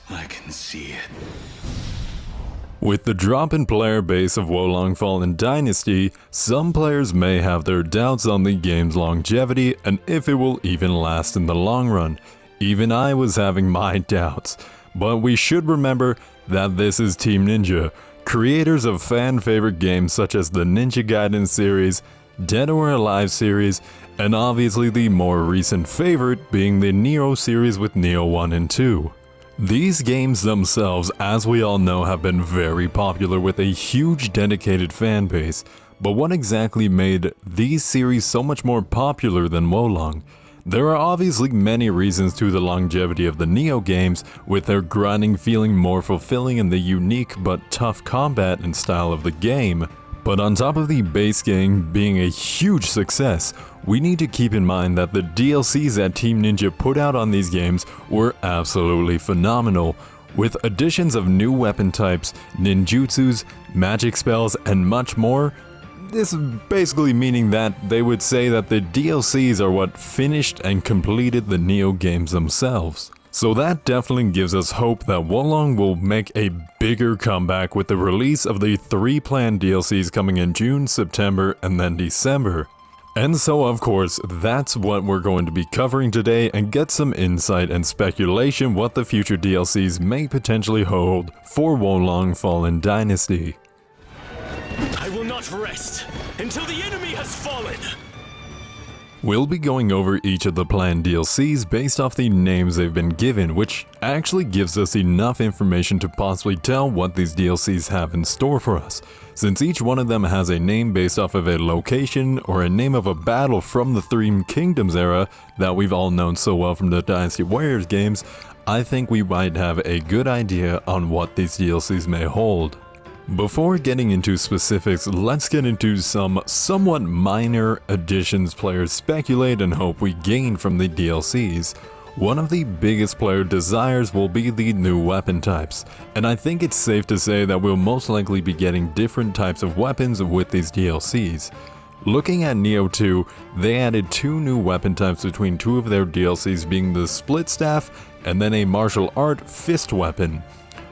I can see it. With the drop in player base of Wolong Fallen Dynasty, some players may have their doubts on the game's longevity and if it will even last in the long run. Even I was having my doubts. But we should remember that this is Team Ninja, creators of fan-favorite games such as the Ninja Gaiden series, Dead or Alive series, and obviously the more recent favorite being the Nioh series with Nioh 1 and 2. These games themselves, as we all know, have been very popular with a huge dedicated fan base, but what exactly made these series so much more popular than Wolong? There are obviously many reasons to the longevity of the Nioh games, with their grinding feeling more fulfilling in the unique but tough combat and style of the game. But on top of the base game being a huge success, we need to keep in mind that the DLCs that Team Ninja put out on these games were absolutely phenomenal, with additions of new weapon types, ninjutsus, magic spells, and much more. This is basically meaning that they would say that the DLCs are what finished and completed the Nioh games themselves. So that definitely gives us hope that Wolong will make a bigger comeback with the release of the 3 planned DLCs coming in June, September, and then December. And so of course, that's what we're going to be covering today and get some insight and speculation what the future DLCs may potentially hold for Wolong Fallen Dynasty. I will not rest until the enemy has fallen! We'll be going over each of the planned DLCs based off the names they've been given, which actually gives us enough information to possibly tell what these DLCs have in store for us. Since each one of them has a name based off of a location or a name of a battle from the Three Kingdoms era that we've all known so well from the Dynasty Warriors games, I think we might have a good idea on what these DLCs may hold. Before getting into specifics, let's get into some somewhat minor additions players speculate and hope we gain from the DLCs. One of the biggest player desires will be the new weapon types, and I think it's safe to say that we'll most likely be getting different types of weapons with these DLCs. Looking at Nioh 2, they added 2 new weapon types between 2 of their DLCs, being the split staff and then a martial art fist weapon.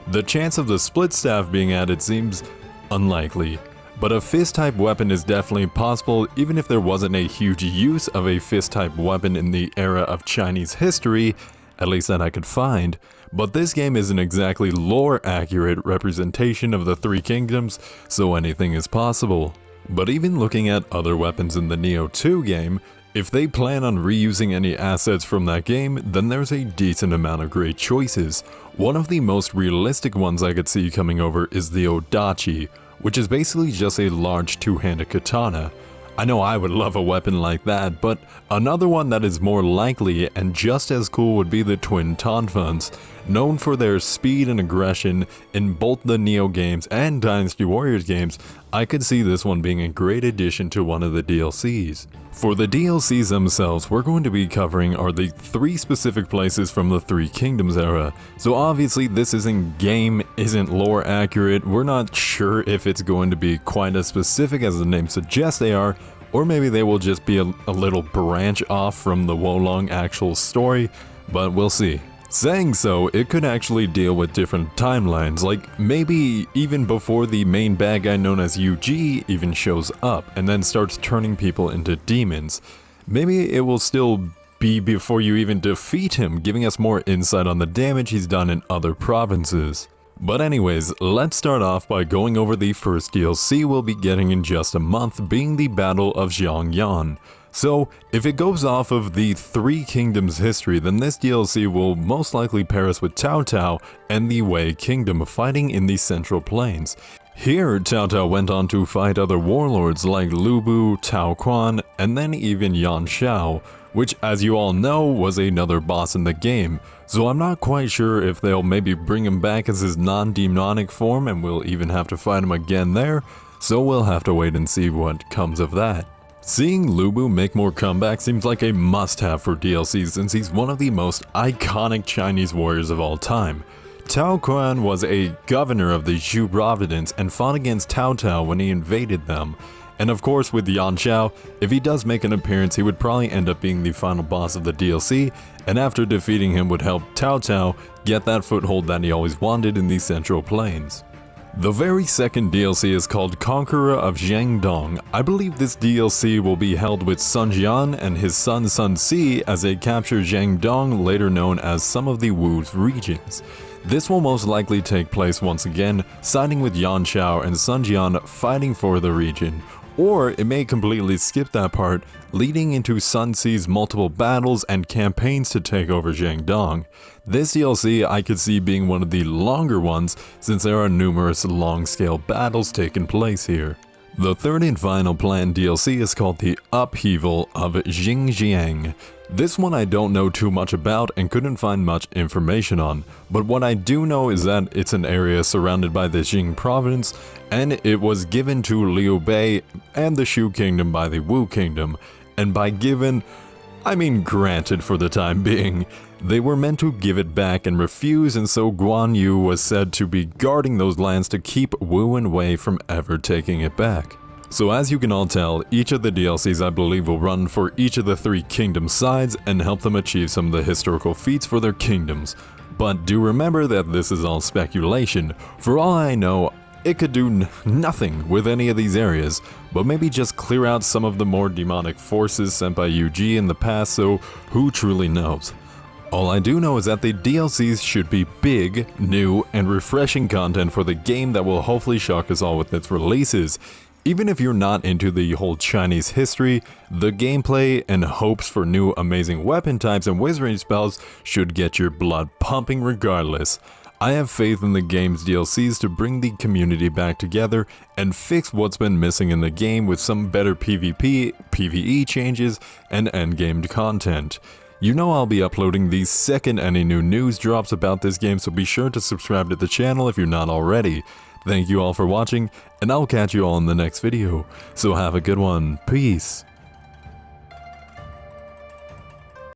The chance of the split staff being added seems unlikely, but a fist type weapon is definitely possible even if there wasn't a huge use of a fist type weapon in the era of Chinese history, at least that I could find. But this game isn't exactly lore accurate representation of the Three Kingdoms, so anything is possible. But even looking at other weapons in the Nioh 2 game, if they plan on reusing any assets from that game, then there's a decent amount of great choices. One of the most realistic ones I could see coming over is the Odachi, which is basically just a large two-handed katana. I know I would love a weapon like that, but another one that is more likely and just as cool would be the Twin Tonfans. Known for their speed and aggression in both the Nioh games and Dynasty Warriors games, I could see this one being a great addition to one of the DLCs. For the DLCs themselves, we're going to be covering are the 3 specific places from the Three Kingdoms era. So obviously this isn't lore accurate, we're not sure if it's going to be quite as specific as the name suggests they are, or maybe they will just be a little branch off from the Wolong actual story, but we'll see. Saying so, it could actually deal with different timelines, like maybe even before the main bad guy known as UG even shows up and then starts turning people into demons. Maybe it will still be before you even defeat him, giving us more insight on the damage he's done in other provinces. But anyways, let's start off by going over the first DLC we'll be getting in just a month, being the Battle of Zhongyuan. So, if it goes off of the Three Kingdoms history, then this DLC will most likely pair us with Cao Cao and the Wei Kingdom fighting in the Central Plains. Here, Cao Cao went on to fight other warlords like Lu Bu, Tao Quan, and then even Yan Shao, which as you all know was another boss in the game, so I'm not quite sure if they'll maybe bring him back as his non-demonic form and we'll even have to fight him again there, so we'll have to wait and see what comes of that. Seeing Lu Bu make more comebacks seems like a must-have for DLC since he's one of the most iconic Chinese warriors of all time. Tao Quan was a governor of the Zhu province and fought against Cao Cao when he invaded them, And of course with Yan Xiao, if he does make an appearance, he would probably end up being the final boss of the DLC, and after defeating him would help Cao Cao get that foothold that he always wanted in the Central Plains. The very second DLC is called Conqueror of Jiangdong. I believe this DLC will be held with Zhongyuan and his son Sun Si as they capture Jiangdong, later known as some of the Wu's regions. This will most likely take place once again, siding with Yan Xiao and Zhongyuan fighting for the region. Or it may completely skip that part, leading into Sun Si's multiple battles and campaigns to take over Jiangdong. This DLC I could see being one of the longer ones since there are numerous long-scale battles taking place here. The third and final planned DLC is called the Upheaval of Jingxiang. This one I don't know too much about and couldn't find much information on, but what I do know is that it's an area surrounded by the Jing province, and it was given to Liu Bei and the Shu kingdom by the Wu kingdom, and by given, I mean granted for the time being. They were meant to give it back and refuse, and so Guan Yu was said to be guarding those lands to keep Wu and Wei from ever taking it back. So as you can all tell, each of the DLCs I believe will run for each of the three kingdom sides and help them achieve some of the historical feats for their kingdoms. But do remember that this is all speculation. For all I know, it could do nothing with any of these areas, but maybe just clear out some of the more demonic forces sent by UG in the past, so who truly knows. All I do know is that the DLCs should be big, new, and refreshing content for the game that will hopefully shock us all with its releases. Even if you're not into the whole Chinese history, the gameplay and hopes for new amazing weapon types and wizardry spells should get your blood pumping regardless. I have faith in the game's DLCs to bring the community back together and fix what's been missing in the game with some better PvP, PvE changes, and endgame content. You know I'll be uploading the second any new news drops about this game, so be sure to subscribe to the channel if you're not already. Thank you all for watching, and I'll catch you all in the next video. So have a good one. Peace.